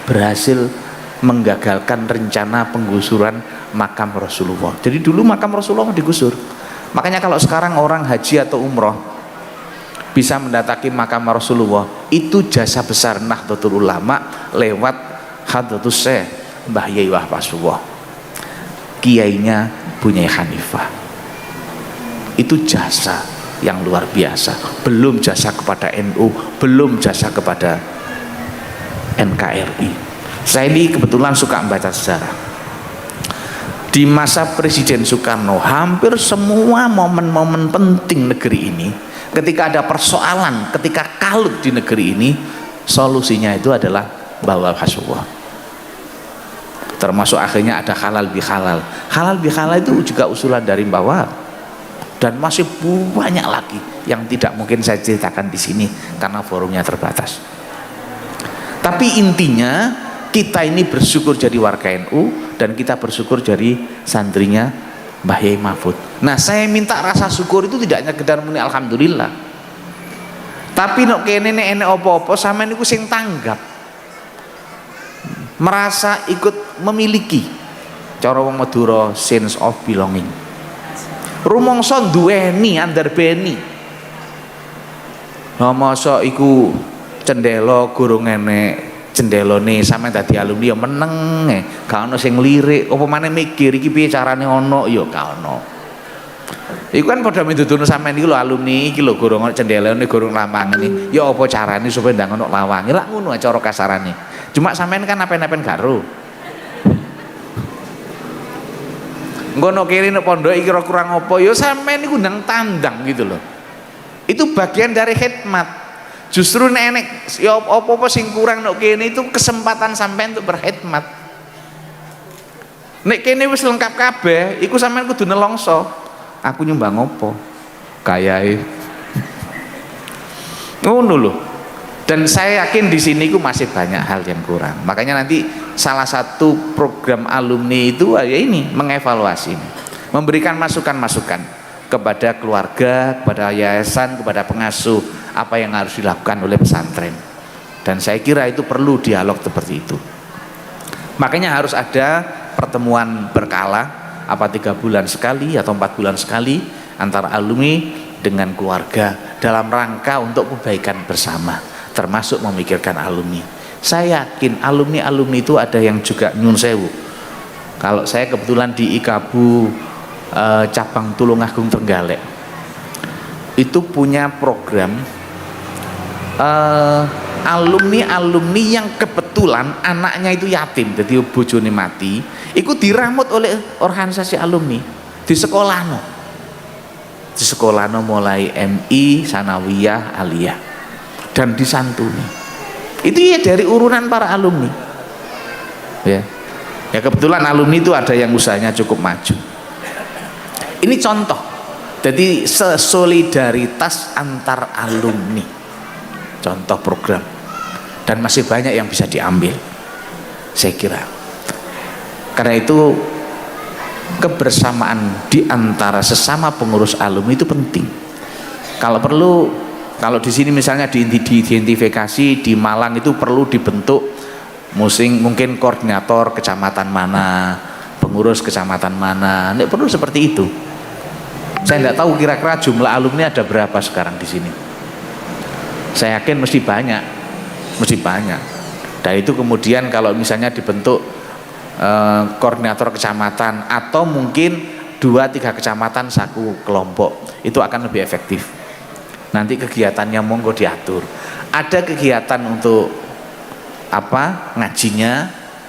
berhasil menggagalkan rencana penggusuran makam Rasulullah. Jadi dulu makam Rasulullah digusur. Makanya kalau sekarang orang haji atau umroh bisa mendatangi makam Rasulullah, itu jasa besar Nahdlatul Ulama lewat Hadratus Syekh Mbah Yai Wahab Rasulullah, kiainya Bunyai Hanifah. Itu jasa yang luar biasa. Belum jasa kepada NU, belum jasa kepada NKRI. Saya ini kebetulan suka membaca sejarah. Di masa Presiden Soekarno, hampir semua momen-momen penting negeri ini, ketika ada persoalan, ketika kalut di negeri ini, solusinya itu adalah bawa Rasulullah. Termasuk akhirnya ada halal bihalal. Halal bihalal itu juga usulan dari Mbah Wahab. Dan masih banyak lagi yang tidak mungkin saya ceritakan di sini karena forumnya terbatas. Tapi intinya kita ini bersyukur jadi warga NU dan kita bersyukur jadi santrinya Mbah Yai Mahfud. Nah, saya minta rasa syukur itu tidak hanya sekedar muni alhamdulillah. Tapi nek kene nek apa-apa sampean niku sing tanggap. Merasa ikut memiliki. Cara wong Madura sense of belonging. Rumangsa duweni andarbeni. Lah masa iku cendela gurung enek cendelone sampe dadi alumni ya meneng gak ono sing lirik apa maneh mikir iki piye carane ono ya gak ono. Iku kan padha mitutune sampean iki lho alumni iki lho gurung ono cendelone gurung lawangan iki ya apa carane supaya ndang ono lawange lak ngono cara kasarane. Cuma sampean kan apen-apen garo. Ngono kene nek pondok iki kurang apa ya sampean iku ndang tandang gitu loh. Itu bagian dari khidmat. Justru nenek ya apa-apa sing kurang nek kene itu kesempatan sampean untuk berkhidmat. Nek kene wis lengkap kabeh, iku sampean kudu nelongso. Aku nyumbang opo? Kayae. Ngono lho. Dan saya yakin di sini ku masih banyak hal yang kurang. Makanya nanti salah satu program alumni itu ya ini mengevaluasi, memberikan masukan-masukan kepada keluarga, kepada yayasan, kepada pengasuh apa yang harus dilakukan oleh pesantren. Dan saya kira itu perlu dialog seperti itu. Makanya harus ada pertemuan berkala, apa 3 bulan sekali atau 4 bulan sekali antara alumni dengan keluarga dalam rangka untuk kebaikan bersama, termasuk memikirkan alumni. Saya yakin alumni-alumni itu ada yang juga nyun sewu. Kalau saya kebetulan di IKABU cabang Tulungagung Trenggalek itu punya program alumni yang kebetulan anaknya itu yatim, jadi bojone mati, ikut diramut oleh organisasi alumni di sekolahno mulai MI, Sanawiyah, Aliyah, dan disantuni. Itu ya dari urunan para alumni. Ya kebetulan alumni itu ada yang usahanya cukup maju. Ini contoh. Jadi solidaritas antar alumni. Contoh program. Dan masih banyak yang bisa diambil, saya kira. Karena itu kebersamaan di antara sesama pengurus alumni itu penting. Kalau perlu, kalau di sini misalnya diidentifikasi di Malang itu perlu dibentuk mungkin koordinator kecamatan mana, pengurus kecamatan mana, ini perlu seperti itu. Saya tidak tahu kira-kira jumlah alumni ada berapa sekarang di sini. Saya yakin mesti banyak. Dan itu kemudian kalau misalnya dibentuk koordinator kecamatan atau mungkin 2-3 kecamatan satu kelompok, itu akan lebih efektif. Nanti kegiatannya monggo diatur. Ada kegiatan untuk apa ngajinya,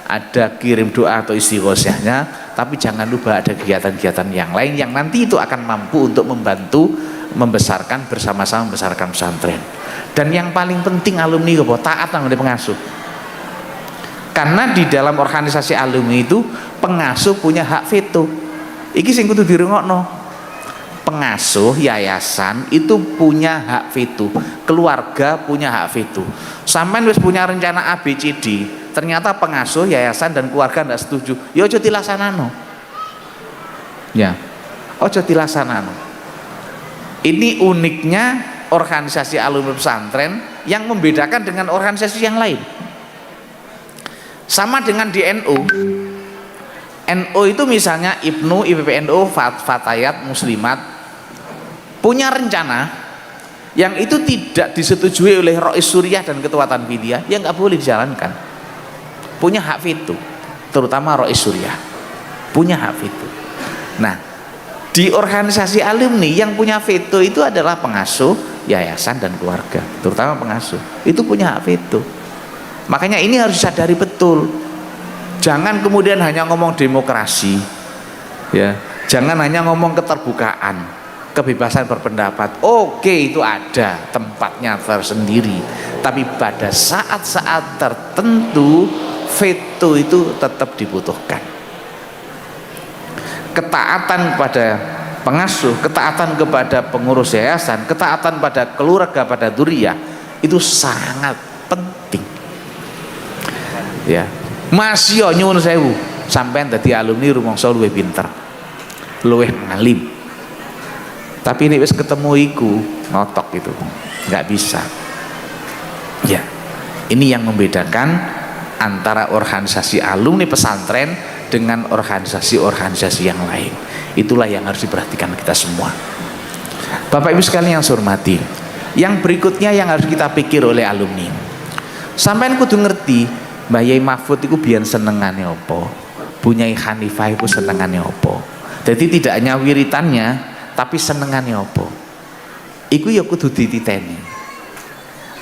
ada kirim doa atau istighosahnya, tapi jangan lupa ada kegiatan-kegiatan yang lain yang nanti itu akan mampu untuk membantu membesarkan bersama-sama membesarkan pesantren. Dan yang paling penting alumni kok taat nang pengasuh. Karena di dalam organisasi alumni itu pengasuh punya hak veto. Iki sing kudu dirungokno. Pengasuh yayasan itu punya hak veto, keluarga punya hak veto. Sampean wis punya rencana ABCD, ternyata pengasuh yayasan dan keluarga ndak setuju, ya aja dilaksanano. Ya. Aja dilaksanano. Ini uniknya organisasi alumni pesantren yang membedakan dengan organisasi yang lain. Sama dengan di NU. NU itu misalnya IPNU, IPPNU, Fatayat, Muslimat punya rencana yang itu tidak disetujui oleh Rois Suriah dan Ketua Tanfidiyah, yang nggak boleh dijalankan. Punya hak veto, terutama Rois Suriah punya hak veto. Nah, di organisasi alumni yang punya veto itu adalah pengasuh, yayasan dan keluarga, terutama pengasuh itu punya hak veto. Makanya ini harus disadari betul. Jangan kemudian hanya ngomong demokrasi, ya. Jangan hanya ngomong keterbukaan, kebebasan berpendapat. Oke, itu ada tempatnya tersendiri. Tapi pada saat-saat tertentu veto itu tetap dibutuhkan. Ketaatan kepada pengasuh, ketaatan kepada pengurus yayasan, ketaatan pada keluarga, pada dzurriyyah itu sangat penting. Ya, masih nyuwun sewu sampean dadi alumni rumangsa luwih pinter, luwih ngalim. Tapi ini wis ketemu iku ngotok itu, nggak bisa. Ya, ini yang membedakan antara organisasi alumni pesantren dengan organisasi-organisasi yang lain. Itulah yang harus diperhatikan kita semua. Bapak Ibu sekalian yang saya hormati, yang berikutnya yang harus kita pikir oleh alumni, sampean kudu ngerti Mbah Yai Mahfud itu biyen senengane apa, Bu Nyai Hanifah itu senengane apa. Jadi tidak hanya wiritannya, tapi senengane apa. Iku ya kudu dititeni.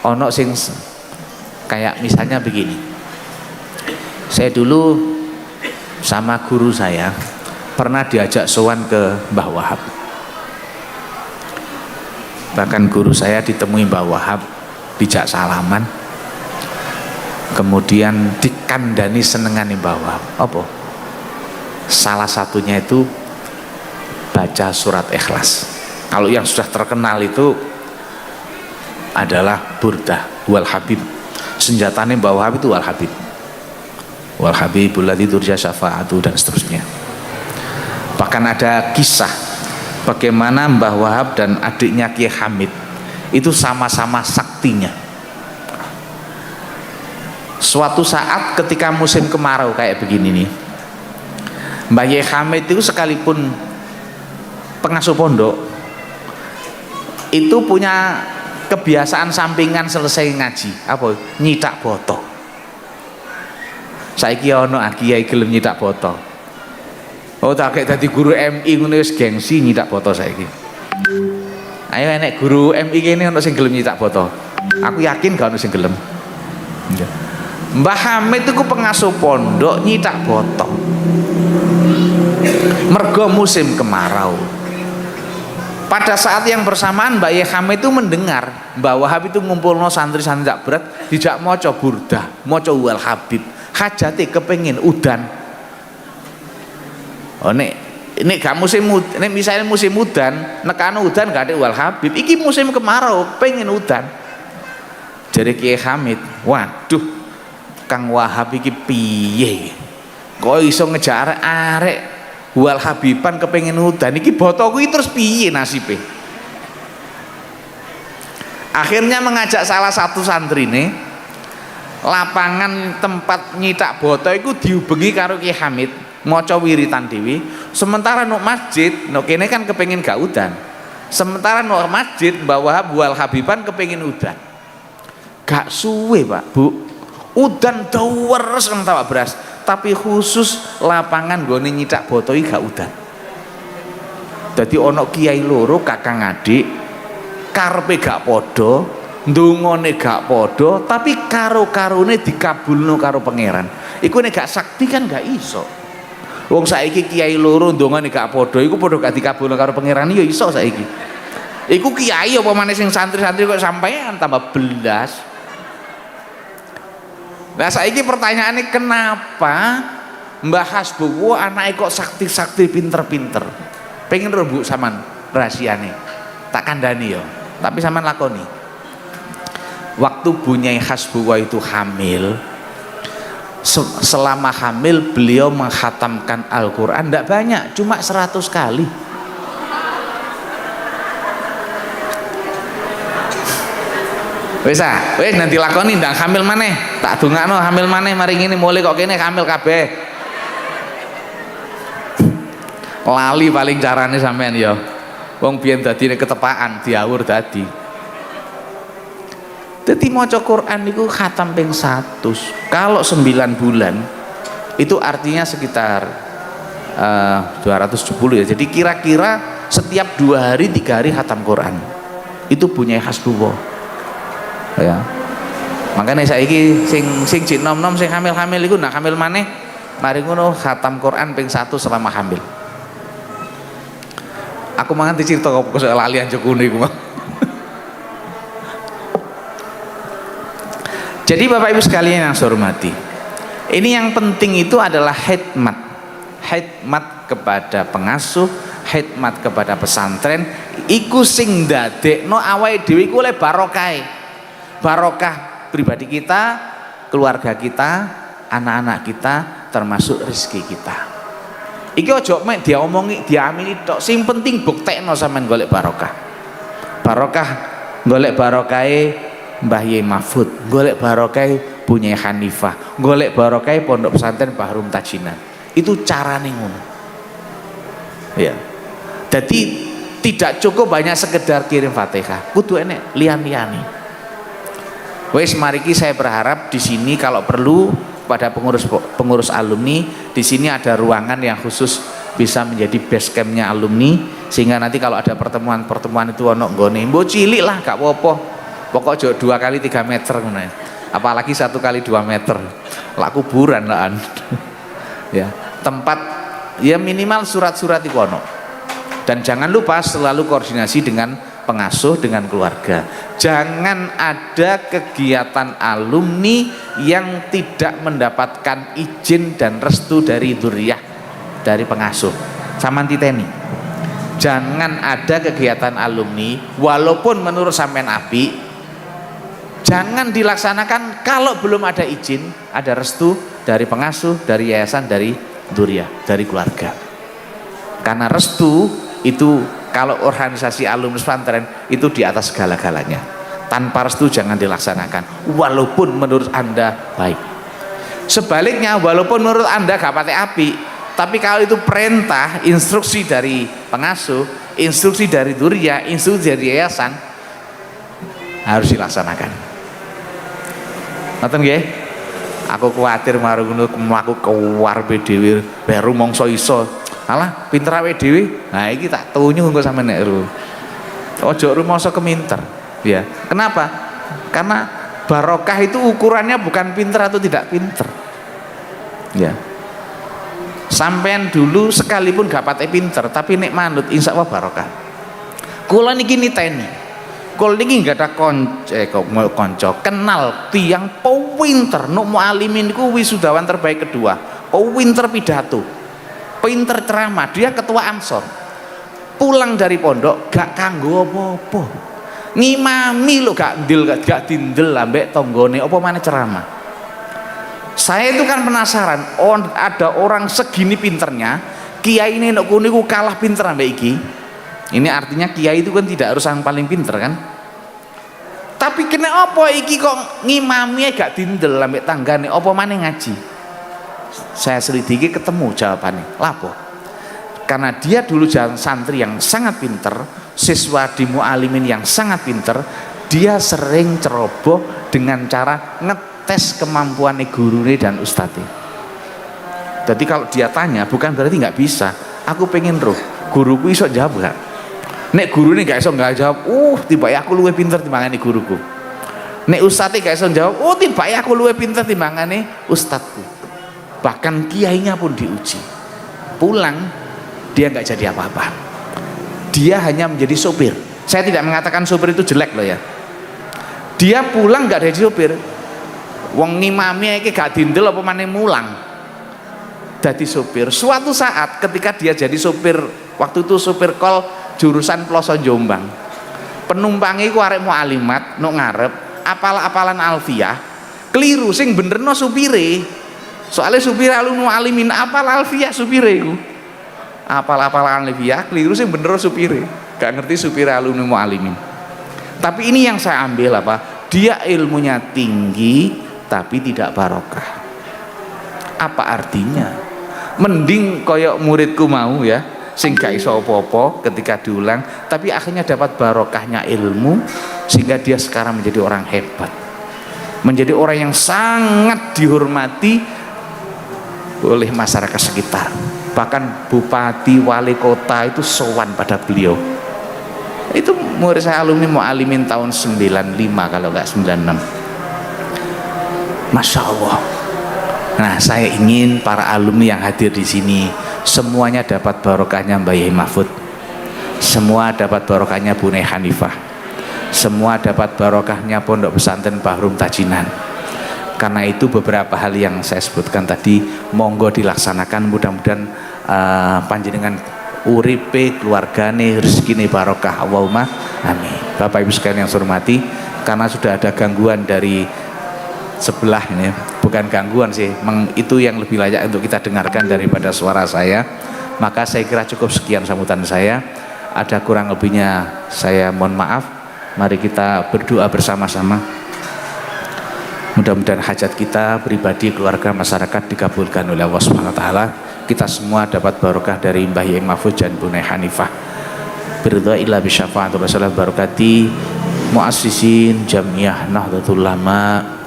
Ono sing kayak misalnya begini. Saya dulu sama guru saya pernah diajak sowan ke Mbah Wahab. Bahkan guru saya ditemui Mbah Wahab, dijak salaman, kemudian dikandani senengane Mbah Wahab. Apa? Salah satunya itu baca surat Ikhlas. Kalau yang sudah terkenal itu adalah Burdah wal Habib. Senjatanya Mbah Wahab itu wal Habib. Wal Habibul ladzi turja syafa'atu dan seterusnya. Bahkan ada kisah bagaimana Mbah Wahab dan adiknya Kiai Hamid itu sama-sama saktinya. Suatu saat ketika musim kemarau kayak begini nih, Mbah Kiai Hamid itu sekalipun pengasuh pondok itu punya kebiasaan sampingan selesai ngaji apa nyitak boto. Saiki ono kiai gelem nyitak boto. Oh tak kayak dadi guru MI ngono wis gengsi nyitak boto saiki. Ayo enek guru MI kene ono sing gelem nyitak boto. Aku yakin gak ono sing gelem. Mbah Hamid itu pengasuh pondok nyitak boto. Mergo musim kemarau. Pada saat yang bersamaan Mbak Yai Hamid itu mendengar Mbah Wahab itu ngumpulno santri-santri tak berat dijak maca Burdah, maca Wal Habib. Hajate kepengin udan. Oh nek gak musim nek misalnya musim udan, nekano udan gak ada Wal Habib. Iki musim kemarau, pengen udan. Jadi Kiai Hamid, waduh, Kang Wahab iki piye? Kok iso ngejar arek Wal Habiban kepengen udan iki botoku iki terus piye nasibe? Akhirnya mengajak salah satu santrine lapangan tempat nyitak boto iku diubengi karo Kiai Hamid maca wiritan dewi, sementara nuk masjid nuk kene kan kepengen gak udan, sementara nuk masjid Mbah Wahab Wal Habiban kepengen udan. Gak suwe Pak Bu udan daweres nang tapak beras, tapi khusus lapangan gone nyitak boto iki gak udan. Dadi ana kiai loro kakang adik karepe gak padha, ndongane gak padha, tapi karo-karone dikabulno karo pangeran. Iku nek gak sakti kan gak iso. Wong saiki kiai loro ndongane gak padha iku padha gak dikabulno karo pangeran ya iso saiki. Iku kiai apa maneh sing santri-santri kok sampean tambah belas. Nah saiki pertanyaannya kenapa Mbah Hasbuwo anaknya kok sakti-sakti pinter-pinter? Pengen rebuk saman rahasiane. Tak kandani ya. Tapi saman lakoni. Waktu Bunyai Hasbuwo itu hamil, selama hamil beliau menghatamkan Al-Quran tidak banyak, cuma 100 kali. Wis nanti lakoni ndang hamil maneh. Tak dongakno hamil maneh mari ngene mulai kok kene hamil kabeh. Lali paling carane sampean ya. Wong biyen dadine ketepaan diawur dadi. Dadi maca Quran niku khatam ping 100. Kalau 9 bulan itu artinya sekitar 270 ya. Jadi kira-kira setiap 2 hari 3 hari khatam Quran. Itu Bunyai Hasbuwo. Ya. Makanya saiki sing jek nom-nom sing hamil-hamil iku nak hamil maneh mari ngono khatam Quran ping 1 selama hamil. Aku mangan dicerita kok soal lalian jekune iku. Jadi Bapak Ibu sekalian yang saya hormati, ini yang penting itu adalah hikmat kepada pengasuh, hikmat kepada pesantren, iku sing ndadekno awake dhewe iku oleh barokah pribadi kita, keluarga kita, anak-anak kita, termasuk rezeki kita. Iki ojo mek diomongi, diamini tok, sing penting buktekno sampean golek barokah. Barokah golek barokahe Mbah Yai Mahfud, golek barokahe Bunyai Hanifah, golek barokahe Pondok Pesantren Bahrum Tajinan. Itu carane ngono. Ya. Jadi tidak cukup banyak sekedar kirim Fatihah, kudu enek liyan-liyane. Wes mariki saya berharap di sini kalau perlu pada pengurus alumni di sini ada ruangan yang khusus bisa menjadi base campnya alumni, sehingga nanti kalau ada pertemuan itu ono nggone mbok cilik lah gak apa-apa. Pokok 2 kali 3 meter ngono. Apalagi 1 kali 2 meter. Lah kuburan lah. Ya, tempat ya minimal surat-surat iku ono. Dan jangan lupa selalu koordinasi dengan pengasuh, dengan keluarga. Jangan ada kegiatan alumni yang tidak mendapatkan izin dan restu dari dzurriyyah. dari pengasuh. Sama titeni. Jangan ada kegiatan alumni walaupun menurut sampean api, jangan dilaksanakan kalau belum ada izin, ada restu dari pengasuh, dari yayasan, dari dzurriyyah, dari keluarga. Karena restu itu kalau organisasi alumni pesantren itu di atas segala-galanya. Tanpa restu jangan dilaksanakan walaupun menurut Anda baik. Sebaliknya walaupun menurut Anda gak pakai api, tapi kalau itu perintah, instruksi dari pengasuh, instruksi dari dzurriyyah, instruksi dari yayasan, harus dilaksanakan. Ngoten nggih? Aku kuwatir marang ngono mlaku keluar dhewe baru mongso iso. Alah, pinter awake dhewe. Nah, iki tak tunyu engko sampeyan nek ru. Ojo rumangsa keminter, ya. Kenapa? Karena barokah itu ukurannya bukan pinter atau tidak pinter. Ya. Sampean dulu sekalipun gak pate pinter tapi nek manut insya Allah barokah. Kula niki niteni, kula niki gak ada konco kenal tiang pinter, nuk mualimin niku wisudawan terbaik kedua, pinter pidato, pinter ceramah, dia ketua Ansor. Pulang dari pondok gak kanggo apa-apa, ngimami lo gak dindel ambek tonggone apa mana ceramah. Saya itu kan penasaran, ada orang segini pinternya, kiai ini nek niku kalah pinter ambek iki. Ini artinya kiai itu kan tidak harus yang paling pinter kan? Tapi kena apa iki kok ngimami gak dindel ambek tanggane, apa maneh ngaji? Saya selidiki ketemu jawabannya. Lapo? Karena dia dulu santri yang sangat pinter, siswa di mualimin yang sangat pinter, dia sering ceroboh dengan cara tes kemampuan gurune dan ustadz. Jadi kalau dia tanya bukan berarti nggak bisa. Aku pengen roh guruku iso jawab gak? Nek gurune nggak iso nggak jawab, tiba ya aku luwih pinter timbangane guruku. Nek ustadz gak iso jawab, tiba ya aku luwih pinter timbangane ustadku. Bahkan kiainya pun diuji. Pulang dia nggak jadi apa-apa. Dia hanya menjadi sopir. Saya tidak mengatakan sopir itu jelek loh ya. Dia pulang nggak jadi sopir. Wong ngimami iki gak dindel apa maneh mulang dadi sopir. Suatu saat ketika dia jadi sopir, waktu itu sopir kol jurusan Ploso Jombang, penumpangnya iku arek mualimat nuk ngarep apal-apalan alfiyah, keliru sing benerno supire. Soalnya supir alumni mualimin apal alfiyah supire iku. Apal-apalan alfiyah keliru sing bener supire. Gak ngerti supir alumni mualimin. Tapi ini yang saya ambil apa? Dia ilmunya tinggi tapi tidak barokah. Apa artinya? Mending koyok muridku mau ya, sing gak iso apa-apa ketika diulang, tapi akhirnya dapat barokahnya ilmu sehingga dia sekarang menjadi orang hebat, menjadi orang yang sangat dihormati oleh masyarakat sekitar. Bahkan bupati, wali kota itu sowan pada beliau. Itu murid saya alumni mualimin tahun 95 kalau nggak 96. Masya Allah. Nah, saya ingin para alumni yang hadir di sini semuanya dapat barokahnya Mbak Yai Mahfud, semua dapat barokahnya Bu Nei Hanifah, semua dapat barokahnya Pondok Pesantren Bahrum Tajinan. Karena itu beberapa hal yang saya sebutkan tadi monggo dilaksanakan, mudah-mudahan panjenengan uripe keluargane rezekine barokah, Allahumma amin. Bapak Ibu sekalian yang saya hormati, karena sudah ada gangguan dari sebelah ini, bukan gangguan sih, itu yang lebih layak untuk kita dengarkan daripada suara saya, maka saya kira cukup sekian sambutan saya. Ada kurang lebihnya saya mohon maaf. Mari kita berdoa bersama-sama, mudah-mudahan hajat kita pribadi, keluarga, masyarakat dikabulkan oleh Allah Subhanahu wa taala. Kita semua dapat barokah dari Mbah Yai Mahfud dan Bu Nei Hanifah. Biridha illa bisyafa'atul rasulullah barakati muassisin Jamiah Nahdlatul Ulama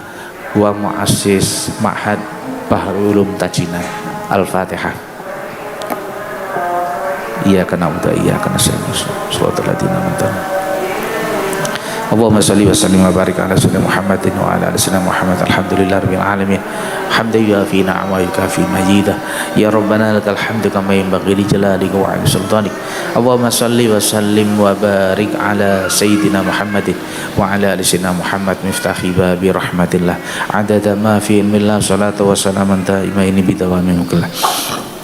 wa muassis Ma'had Bahrul Ulum Tajinan. Al-Fatihah. Iyyaka na'budu wa iyyaka nasta'in. Shiratal ladzina an'amta 'alaihim. Allahumma shalli wa sallim wa barik ala sayyidina Muhammadin wa ala ali sayyidina Muhammad. Alhamdulillahirabbil alamin. Hamdan yuafi ni'amahu wa yukafi majidah. Ya Rabbana lakal hamdu kama yanbaghi li jalalika wa 'azimi sultanik. Allahumma shalli wa sallim wa barik ala sayyidina Muhammadin wa ala ali sayyidina Muhammad miftahi babi rahmatillah. Adada ma fi ilmillah salatu wa salaman daimaini bidawami mulkillah.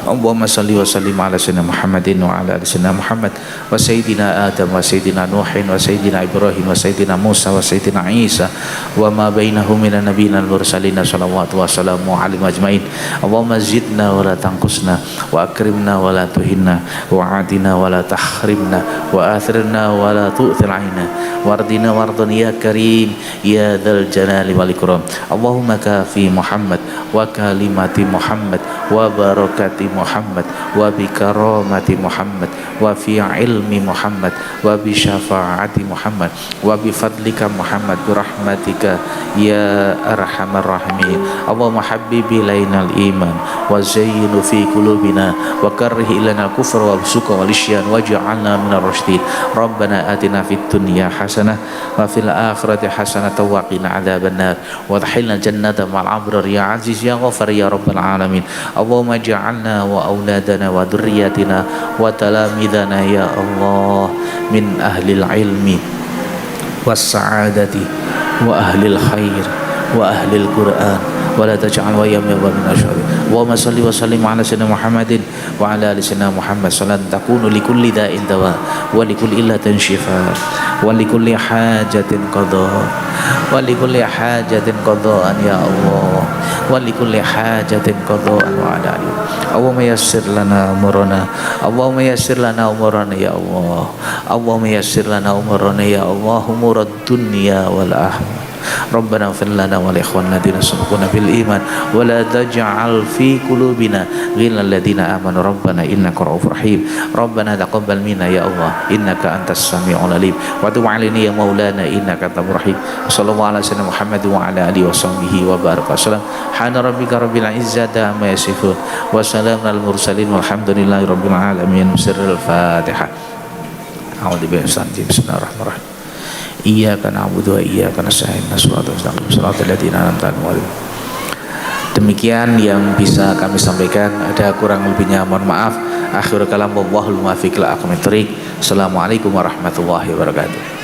Allahumma salli wa sallim ala sayyidina Muhammadin wa ala ali sayyidina Muhammad wa sayyidina Adam wa sayyidina Nuhin wa sayyidina Ibrahim wa sayyidina Musa wa sayyidina Isa wa ma bainahum minan nabiyina al-mursalin salawatu wa salamu alaihim ajmain. Allahumma zidna wa la tanqusna wa akrimna wa la tuhinna wa adina wa la tahrimna wa athirna wa la tu'thir aina wardina wardun ya karim ya dzal jalali wal ikram. Allahumma kafi Muhammad wa kalimati Muhammad wa barakati Muhammad wa bi karamati Muhammad wa fi ilmi Muhammad wa bi syafaati Muhammad wa bi fadlika Muhammad bi rahmatika ya arhamar rahimin. Allahumma habbibi ilainal iman wa zayyinu fi qulubina wa karrih ilana al-kufra wal fusuqa wal isyan waj'alna minar rasyidin. Rabbana atina fid dunya hasanah wa fil akhirati hasanah wa qina adzabannar wa adkhilna jannata ma'al abrar ya aziz ya ghafar ya rabbal alamin. Allahumma ja'alna wa auladana wa dhurriyyatina wa talamidana ya Allah min ahlil ilmi was sa'adati wa ahlil khair wa ahlil Qur'an wa la taj'al wa yamma min asyari. Allahumma salli wa sallim ala sayyidina Muhammadin wa ala ali sayyidina Muhammad salatan takunu li kulli da'in dawa wa li kulli illatin shifa wa li kulli hajatin qada wa li kulli hajatin qada'an ya Allah wa li kulli hajatin qada'an wa ala ali. Allahumma yassir lana umurana, Allahumma yassir lana umurana ya Allah, Allahumma yassir lana umurana ya Allah, umurad dunya wal akhirah. Rabbana ighfir lana wa li ikhwanina alladhina sabaquna bil iman wa la taj'al fi qulubina ghillan lil ladzina amanu rabbana innaka ra'ufur rahim. Rabbana taqabbal minna ya Allah innaka antas samiul alim wa tub 'alaina ya maulana innaka tawwabur rahim. Sallallahu ala sayyidina Muhammad wa ala alihi wa sahbihi wa baraka wasallam. Hana rabbika rabbil izzati amma yasifun wa salamun al mursalin walhamdulillahi rabbil alamin. Sirrul Fatihah. A'udzu billahi bismillahirrahmanirrahim. Iyyaka na'budu wa iyyaka nasta'in. Shiratal ladzina an'amta 'alaihim. Demikian yang bisa kami sampaikan, ada kurang lebihnya mohon maaf. Akhirul kalam wallahul muwaffiq ila aqwamit thoriq. Assalamualaikum warahmatullahi wabarakatuh.